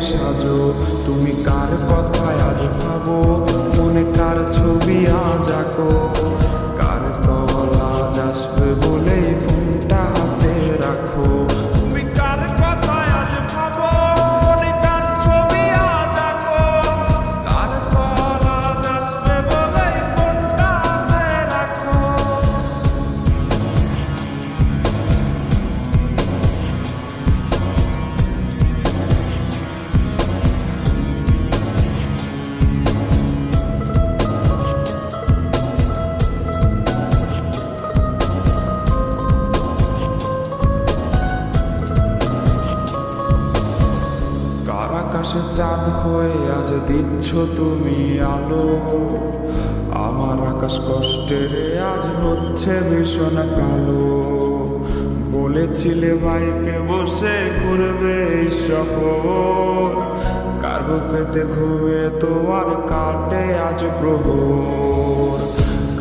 সাজো। তুমি কার কথায় আজ ভাবো, মনে কার ছবি আজ আঁকো। কার কল আজ আসবে বলেই ফোনটা হাতে রাখো। তুমি কার কথায় আজ ভাবো, মনে কার ছবি আজ আঁকো। কার কল আজ আসবে বলেই ফোনটা হাতে রাখো। কার আকাশে চাঁদ হয়ে আজ দিচ্ছ তুমি আলো। আমার আকাশ কষ্টের আজ হচ্ছে ভীষণ কালো। বলেছিলে বাইকে বসে ঘুরবে এই শহর, কার বুকেতে ঘুমিয়ে তোমার কাটে আজ প্রহর।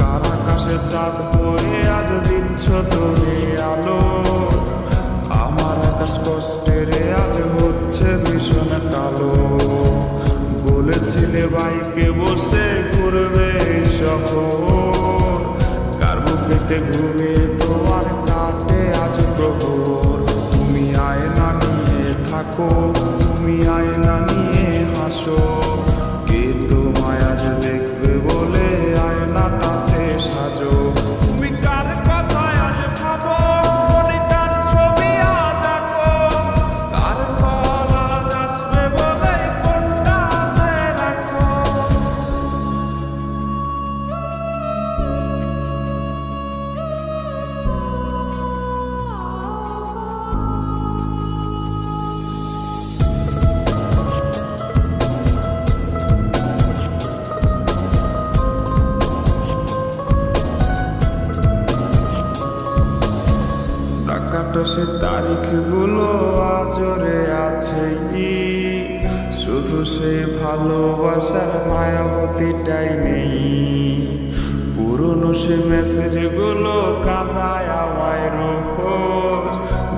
কার আকাশে চাঁদ হয়ে আজ দিচ্ছ তুমি আলো। আমার আকাশ কষ্টের আজ হচ্ছে ভীষণ কালো। বলেছিলে বাইকে বসে ঘুরবে এই শহর, কার বুকেতে ঘুমিয়ে তোমার কাটে আজ প্রহর। তুমি আয়না নিয়ে থাকো, তুমি আয়না নিয়ে হাসো। কে তোমায় আজ দেখবে বলে আয়নাটাতে সাজো। তুমি কার কথায় আজ ভাবো, মনে কার ছবি আজ আঁকো। কার কল আজ আসবে বলে ফোনটা হাতে রাখো। কাটা সে তারিখগুলো আজরে আছে কি, শুধু সে ভালোবাসার মায়াবতীটাই নেই। পুরনো সে মেসেজগুলো কাঁদায় আমায় রোজ।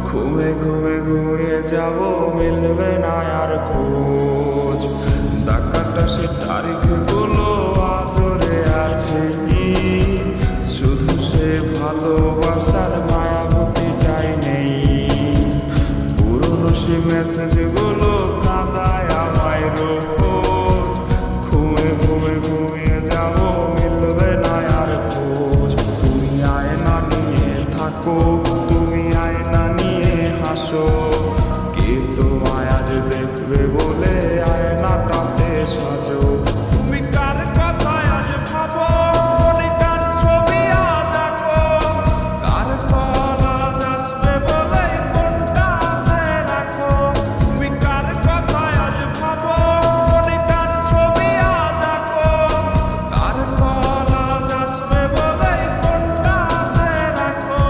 ঘুমে ঘুমে ঘুমিয়ে যাব, মিলবে না আর খোঁজ। ডাকাটা সে তারিখগুলো আজরে আছে কি, শুধু সে ভালোবাসার মায়াবতীটাই নেই। পুরনো সে মেসেজগুলো কাঁদায় আমায় রোজ। ঘুমে ঘুমে ঘুমিয়ে যাব, মিলবে না আর খোঁজ। তুমি আয়না নিয়ে থাকো, তুমি আয়না নিয়ে হাসো। কে তোমায় আজ দেখবে বলে আয়নাটাতে সাজো। তুমি কার কথায় আজ ভাবো, মনে কার ছবি আজ আঁকো। কার কল আজ আসবে বলে ফোনটা হাতে রাখো। তুমি কার কথায় আজ ভাবো, মনে কার ছবি আজ আঁকো। কার কল আজ আসবে বলে ফোনটা হাতে রাখো।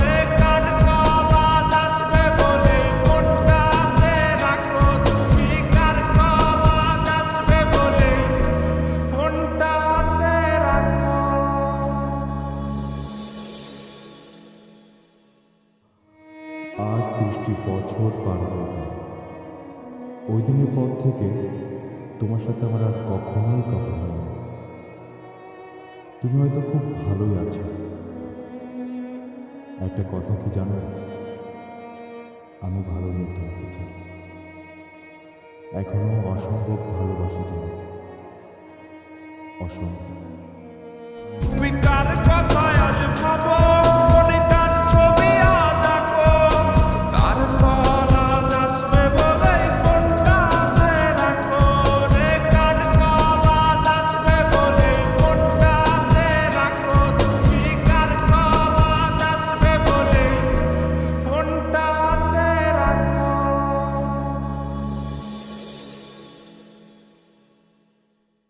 রে কার কল আজ আসবে বলে ফোনটা হাতে রাখো। তুমি কার কল আজ আসবে বলে ফোনটা হাতে রাখো। আজ 30টি বছর পার হয়ে গেল। ওই দিনের পর থেকে তোমার সাথে আমার আর কখনোই কথা হয়নি। তুমি হয়তো খুব ভালোই আছো। একটা কথা কি জানো, আমি ভালো নেই তোমাকে চাই। এখনো অসম্ভব ভালোবাসি তোমাকে, অসম্ভব। তুমি কার কথায় আজ ভাবো,